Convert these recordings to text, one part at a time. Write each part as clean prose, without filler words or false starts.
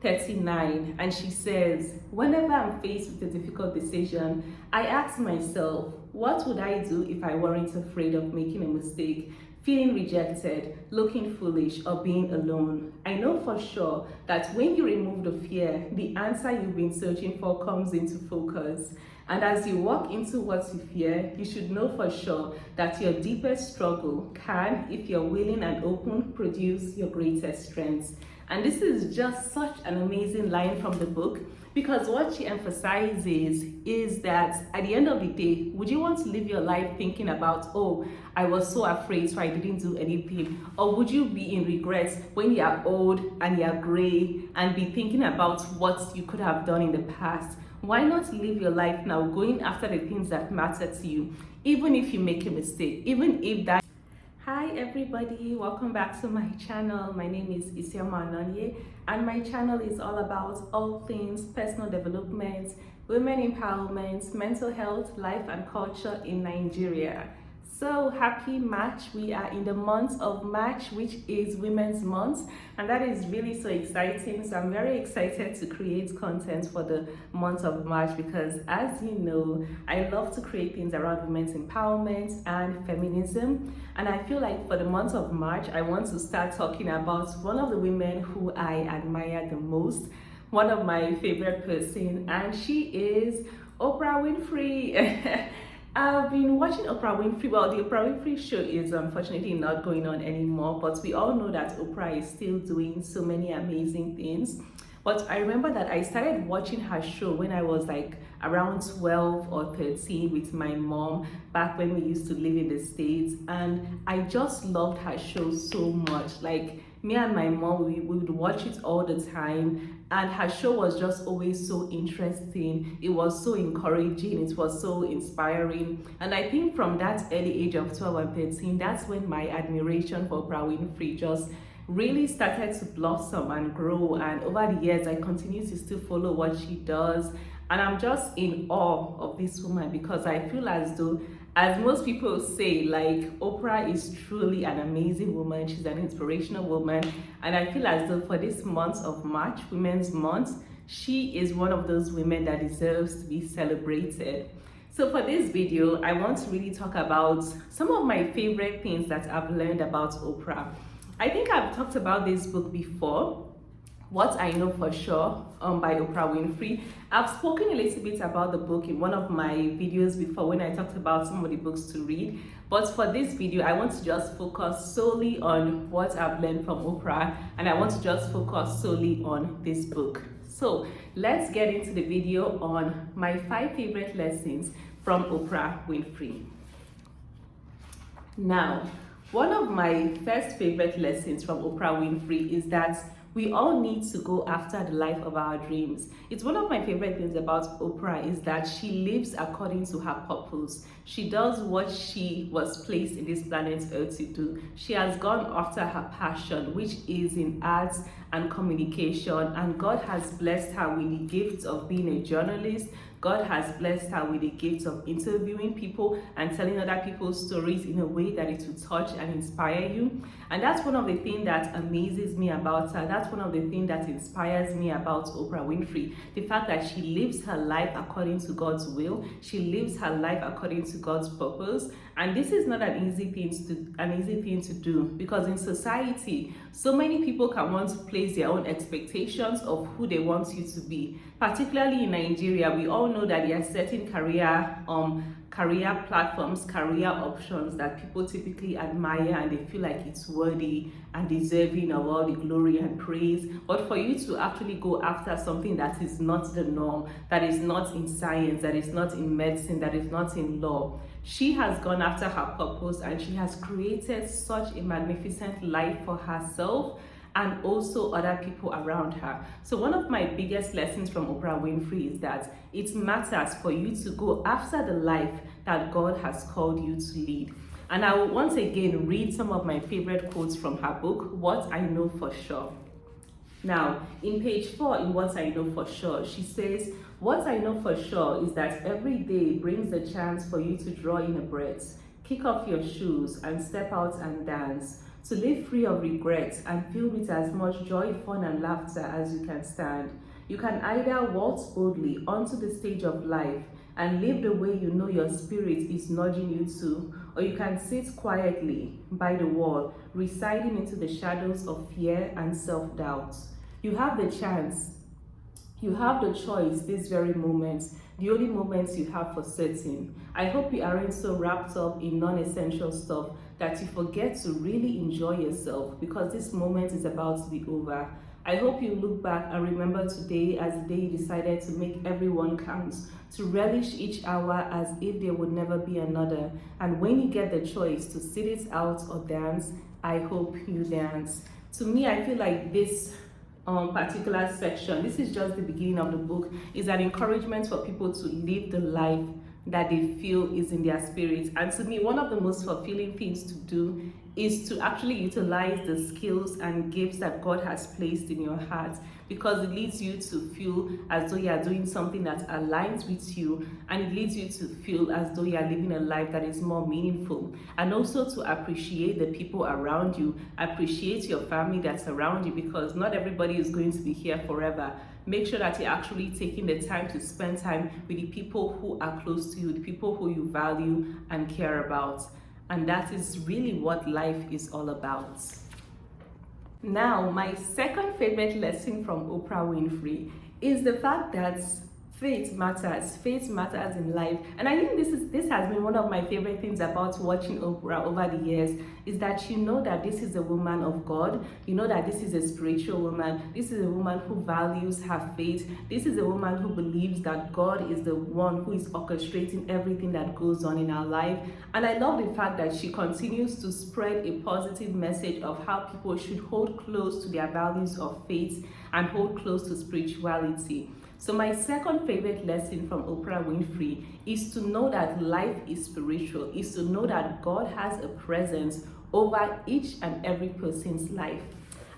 39, and she says, whenever I'm faced with a difficult decision, I ask myself, what would I do if I weren't afraid of making a mistake, feeling rejected, looking foolish, or being alone? I know for sure that when you remove the fear, the answer you've been searching for comes into focus. And as you walk into what you fear, you should know for sure that your deepest struggle can, if you're willing and open, produce your greatest strengths. And this is just such an amazing line from the book, because what she emphasizes is that at the end of the day, would you want to live your life thinking about, oh, I was so afraid so I didn't do anything? Or would you be in regrets when you're old and you're gray and be thinking about what you could have done in the past? Why not live your life now going after the things that matter to you, even if you make a mistake, even if that... Hi everybody, welcome back to my channel. My name is Isioma Anonye, and my channel is all about all things personal development, women empowerment, mental health, life and culture in Nigeria. So happy March. We are in the month of March, which is Women's Month, and that is really so exciting. So I'm very excited to create content for the month of March because, as you know, I love to create things around women's empowerment and feminism. And I feel like for the month of March, I want to start talking about one of the women who I admire the most, one of my favorite person, and she is Oprah Winfrey. I've been watching Oprah Winfrey. Well, the Oprah Winfrey show is unfortunately not going on anymore, but we all know that Oprah is still doing so many amazing things. But I remember that I started watching her show when I was like around 12 or 13 with my mom back when we used to live in the States, and I just loved her show so much. Like, me and my mom, we would watch it all the time, and her show was just always so interesting. It was so encouraging, it was so inspiring, and I think from that early age of 12 and 13, that's when my admiration for Oprah Winfrey just really started to blossom and grow. And over the years, I continue to still follow what she does, and I'm just in awe of this woman because I feel as though, as most people say, like, Oprah is truly an amazing woman. She's an inspirational woman, and I feel as though for this month of March, Women's Month, she is one of those women that deserves to be celebrated. So for this video, I want to really talk about some of my favorite things that I've learned about Oprah. I think I've talked about this book before, What I Know For Sure, by Oprah Winfrey. I've spoken a little bit about the book in one of my videos before when I talked about some of the books to read. But for this video, I want to just focus solely on what I've learned from Oprah, and I want to just focus solely on this book. So let's get into the video on my 5 favorite lessons from Oprah Winfrey. Now, one of my first favorite lessons from Oprah Winfrey is that we all need to go after the life of our dreams. It's one of my favorite things about Oprah is that she lives according to her purpose. She does what she was placed in this planet Earth to do. She has gone after her passion, which is in arts and communication, and God has blessed her with the gift of being a journalist. God has blessed her with the gift of interviewing people and telling other people's stories in a way that it will touch and inspire you. And that's one of the things that amazes me about her. That's one of the things that inspires me about Oprah Winfrey. The fact that she lives her life according to God's will. She lives her life according to God's purpose. And this is not an easy thing to do, because in society, so many people can want to place their own expectations of who they want you to be. Particularly in Nigeria, we all know that there are certain career platforms, career options that people typically admire, and they feel like it's worthy and deserving of all the glory and praise. But for you to actually go after something that is not the norm, that is not in science, that is not in medicine, that is not in law, she has gone after her purpose, and she has created such a magnificent life for herself and also other people around her. So one of my biggest lessons from Oprah Winfrey is that it matters for you to go after the life that God has called you to lead. And I will once again read some of my favorite quotes from her book, What I Know For Sure. Now, in page 4 in What I Know For Sure, she says, what I know for sure is that every day brings the chance for you to draw in a breath, kick off your shoes, and step out and dance. to live free of regrets and filled with as much joy, fun, and laughter as you can stand. You can either waltz boldly onto the stage of life and live the way you know your spirit is nudging you to, or you can sit quietly by the wall, residing into the shadows of fear and self-doubt. You have the chance. You have the choice this very moment, the only moments you have for certain. I hope you aren't so wrapped up in non-essential stuff that you forget to really enjoy yourself, because this moment is about to be over. I hope you look back and remember today as the day you decided to make everyone count, to relish each hour as if there would never be another. And when you get the choice to sit it out or dance, I hope you dance. To me, I feel like this particular section, this is just the beginning of the book, is an encouragement for people to live the life that they feel is in their spirit. And to me, one of the most fulfilling things to do is to actually utilize the skills and gifts that God has placed in your heart, because it leads you to feel as though you are doing something that aligns with you, and it leads you to feel as though you are living a life that is more meaningful, and also to appreciate the people around you, appreciate your family that's around you, because not everybody is going to be here forever. Make sure that you're actually taking the time to spend time with the people who are close to you, the people who you value and care about. And that is really what life is all about. Now, my second favorite lesson from Oprah Winfrey is the fact that faith matters. Faith matters in life. And I think this has been one of my favorite things about watching Oprah over the years, is that you know that this is a woman of God. You know that this is a spiritual woman. This is a woman who values her faith. This is a woman who believes that God is the one who is orchestrating everything that goes on in our life. And I love the fact that she continues to spread a positive message of how people should hold close to their values of faith and hold close to spirituality. So my second favorite lesson from Oprah Winfrey is to know that life is spiritual, is to know that God has a presence over each and every person's life.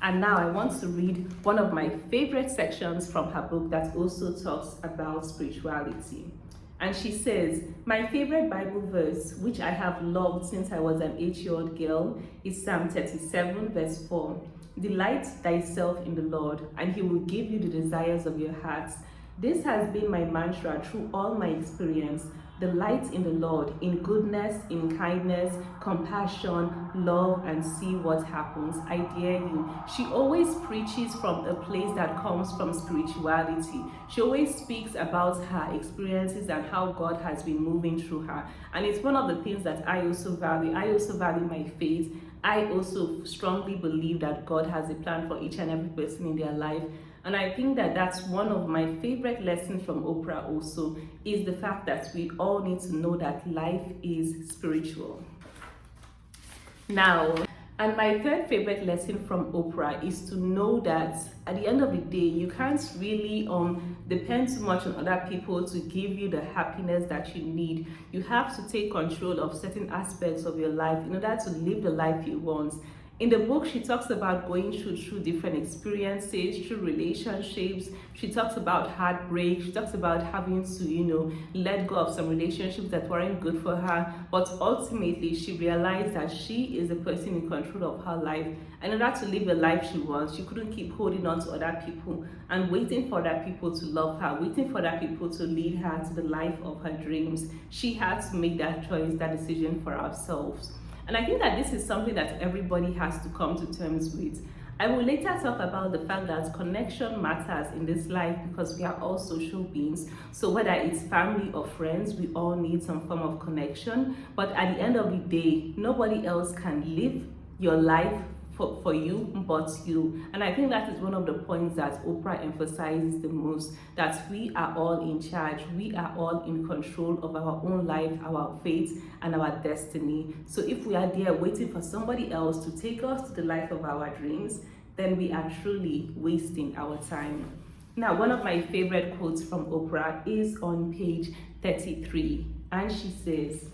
And now I want to read one of my favorite sections from her book that also talks about spirituality. And she says, my favorite Bible verse, which I have loved since I was an 8-year-old girl, is Psalm 37 verse 4. Delight thyself in the Lord, and he will give you the desires of your heart. This has been my mantra through all my experience. Delight in the Lord, in goodness, in kindness, compassion, love, and see what happens. I dare you. She always preaches from a place that comes from spirituality. She always speaks about her experiences and how God has been moving through her. And it's one of the things that I also value. I also value my faith. I also strongly believe that God has a plan for each and every person in their life. And I think that that's one of my favorite lessons from Oprah also, is the fact that we all need to know that life is spiritual. Now, and my third favorite lesson from Oprah is to know that at the end of the day, you can't really depend too much on other people to give you the happiness that you need. You have to take control of certain aspects of your life in order to live the life you want. In the book, she talks about going through different experiences, through relationships. She talks about heartbreak. She talks about having to, let go of some relationships that weren't good for her. But ultimately, she realized that she is the person in control of her life. And in order to live the life she wants, she couldn't keep holding on to other people and waiting for other people to love her, waiting for other people to lead her to the life of her dreams. She had to make that choice, that decision for ourselves. And I think that this is something that everybody has to come to terms with. I will later talk about the fact that connection matters in this life, because we are all social beings. So whether it's family or friends, we all need some form of connection. But at the end of the day, nobody else can live your life for you but you. And I think that is one of the points that Oprah emphasizes the most, that we are all in charge. We are all in control of our own life, our fate, and our destiny. So if we are there waiting for somebody else to take us to the life of our dreams, then we are truly wasting our time. Now, one of my favorite quotes from Oprah is on page 33, and she says,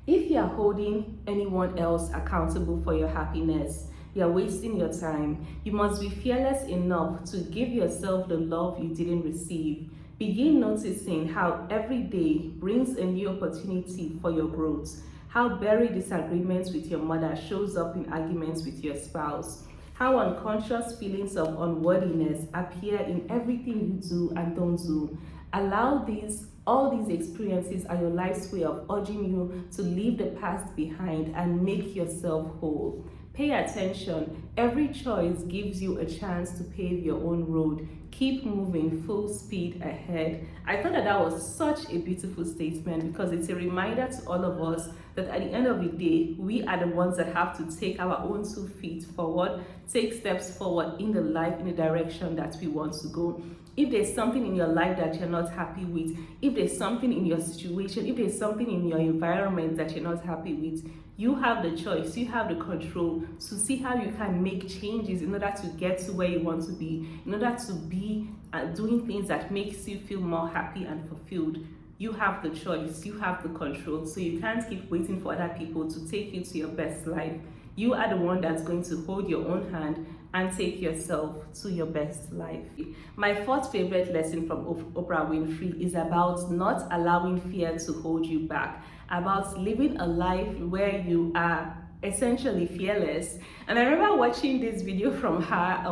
if you are holding anyone else accountable for your happiness, you are wasting your time. You must be fearless enough to give yourself the love you didn't receive. Begin noticing how every day brings a new opportunity for your growth. how buried disagreements with your mother shows up in arguments with your spouse, how unconscious feelings of unworthiness appear in everything you do and don't do. Allow all these experiences are your life's way of urging you to leave the past behind and make yourself whole. Pay attention. Every choice gives you a chance to pave your own road. Keep moving full speed ahead. I thought that was such a beautiful statement because it's a reminder to all of us that at the end of the day, we are the ones that have to take our own 2 feet forward, take steps forward in the life, in the direction that we want to go. If there's something in your life that you're not happy with, if there's something in your situation, if there's something in your environment that you're not happy with, you have the choice, you have the control to see how you can make changes in order to get to where you want to be, in order to be doing things that makes you feel more happy and fulfilled. You have the choice, you have the control, so you can't keep waiting for other people to take you to your best life. You are the one that's going to hold your own hand and take yourself to your best life. My 4th favorite lesson from Oprah Winfrey is about not allowing fear to hold you back, about living a life where you are essentially fearless. And I remember watching this video from her,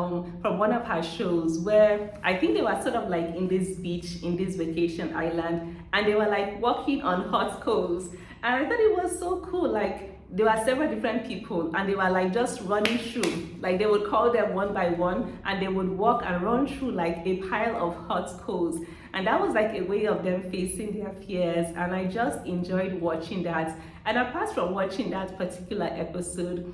from one of her shows, where I think they were sort of like in this beach, in this vacation island, and they were like walking on hot coals. And I thought it was so cool, like there were several different people and they were like just running through, like they would call them one by one and they would walk and run through like a pile of hot coals. And that was like a way of them facing their fears, and I just enjoyed watching that. And apart from watching that particular episode,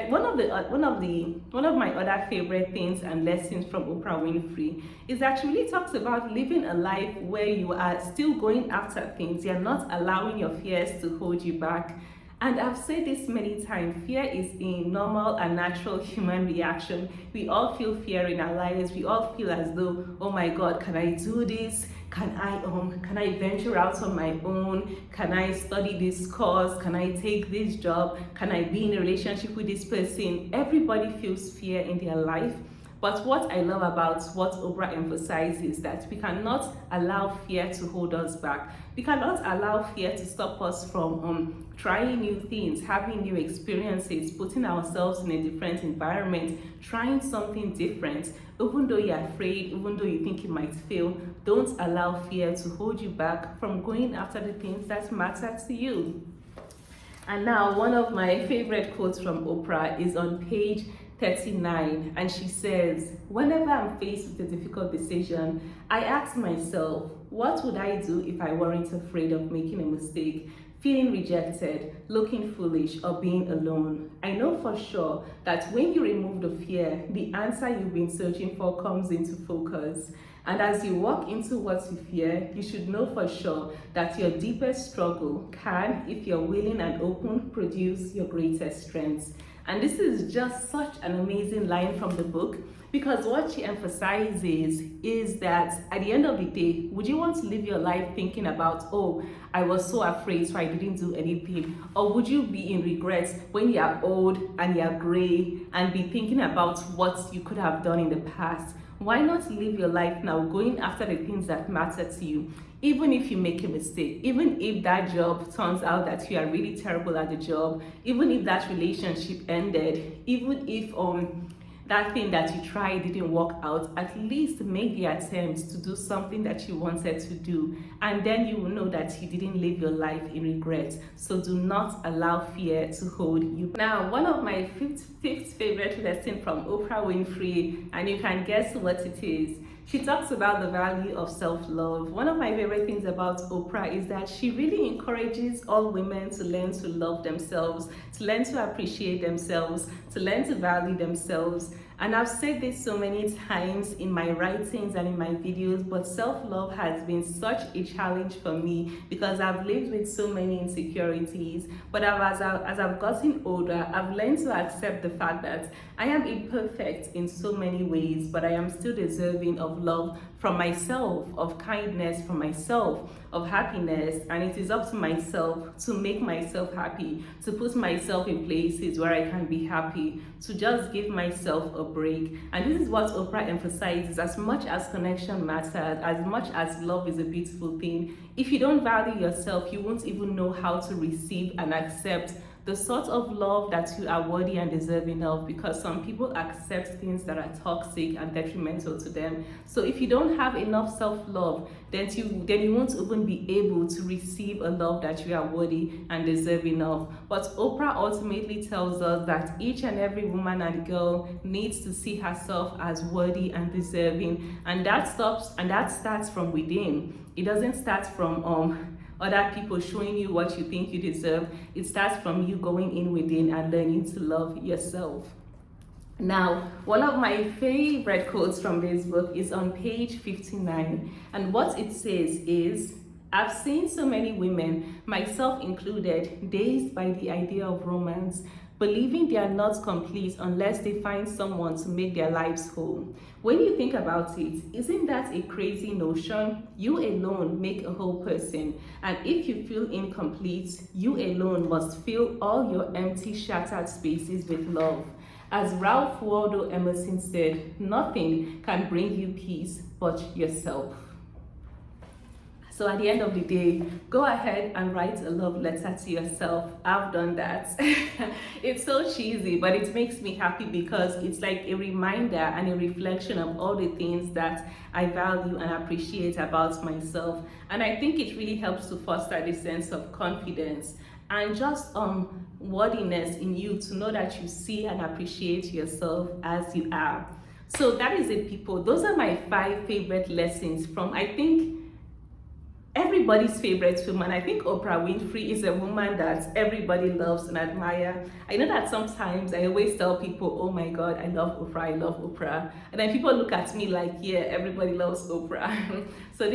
one of my other favorite things and lessons from Oprah Winfrey is that she really talks about living a life where you are still going after things. You're not allowing your fears to hold you back. And I've said this many times, fear is a normal and natural human reaction. We all feel fear in our lives. We all feel as though, oh my God, can I do this? Can I venture out on my own? Can I study this course? Can I take this job? Can I be in a relationship with this person? Everybody feels fear in their life. But what I love about what Oprah emphasizes is that we cannot allow fear to hold us back. We cannot allow fear to stop us from trying new things, having new experiences, putting ourselves in a different environment, trying something different. Even though you're afraid, even though you think you might fail, don't allow fear to hold you back from going after the things that matter to you. And now, one of my favorite quotes from Oprah is on page 39, and she says, whenever I'm faced with a difficult decision, I ask myself, what would I do if I weren't afraid of making a mistake, feeling rejected, looking foolish, or being alone? I know for sure that when you remove the fear, the answer you've been searching for comes into focus. And as you walk into what you fear, you should know for sure that your deepest struggle can, if you're willing and open, produce your greatest strengths. And this is just such an amazing line from the book, because what she emphasizes is that at the end of the day, would you want to live your life thinking about, oh, I was so afraid so I didn't do anything? Or would you be in regrets when you are old and you are gray and be thinking about what you could have done in the past? Why not live your life now going after the things that matter to you? Even if you make a mistake, even if that job turns out that you are really terrible at the job, even if that relationship ended, even if that thing that you tried didn't work out, at least make the attempt to do something that you wanted to do, and then you will know that you didn't live your life in regret. So do not allow fear to hold you. Now, one of my fifth favorite lesson from Oprah Winfrey, and you can guess what it is. She talks about the value of self-love. One of my favorite things about Oprah is that she really encourages all women to learn to love themselves, to learn to appreciate themselves, to learn to value themselves. And I've said this so many times in my writings and in my videos, but self-love has been such a challenge for me because I've lived with so many insecurities. But as I've gotten older, I've learned to accept the fact that I am imperfect in so many ways, but I am still deserving of love from myself, of kindness from myself, of happiness. And it is up to myself to make myself happy, to put myself in places where I can be happy, to just give myself a break. And this is what Oprah emphasizes: as much as connection matters, as much as love is a beautiful thing, if you don't value yourself, you won't even know how to receive and accept the sort of love that you are worthy and deserving of, because some people accept things that are toxic and detrimental to them. So if you don't have enough self-love, then you won't even be able to receive a love that you are worthy and deserving of. But Oprah ultimately tells us that each and every woman and girl needs to see herself as worthy and deserving, and that starts from within. It doesn't start from other people showing you what you think you deserve. It starts from you going in within and learning to love yourself. Now, one of my favorite quotes from this book is on page 59, and what it says is, "I've seen so many women, myself included, dazed by the idea of romance, believing they are not complete unless they find someone to make their lives whole." When you think about it, isn't that a crazy notion? You alone make a whole person, and if you feel incomplete, you alone must fill all your empty, shattered spaces with love. As Ralph Waldo Emerson said, nothing can bring you peace but yourself. So at the end of the day, go ahead and write a love letter to yourself. I've done that. It's so cheesy, but it makes me happy because it's like a reminder and a reflection of all the things that I value and appreciate about myself. And I think it really helps to foster this sense of confidence and just worthiness in you, to know that you see and appreciate yourself as you are. So that is it, people. Those are my 5 favorite lessons from, I think, everybody's favorite woman. I think Oprah Winfrey is a woman that everybody loves and admire. I know that sometimes I always tell people, oh my God, I love Oprah, I love Oprah. And then people look at me like, yeah, everybody loves Oprah. So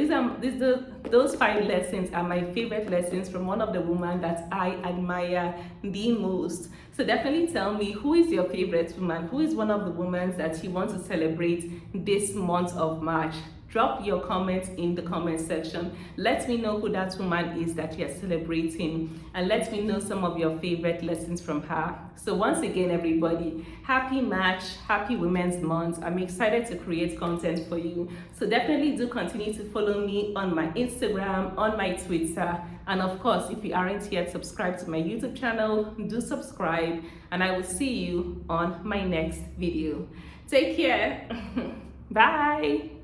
those 5 lessons are my favorite lessons from one of the women that I admire the most. So definitely tell me, who is your favorite woman? Who is one of the women that you want to celebrate this month of March? Drop your comments in the comment section. Let me know who that woman is that you're celebrating, and let me know some of your favorite lessons from her. So once again, everybody, happy March, happy Women's Month. I'm excited to create content for you. So definitely do continue to follow me on my Instagram, on my Twitter, and of course, if you aren't yet subscribed to my YouTube channel, do subscribe, and I will see you on my next video. Take care. Bye.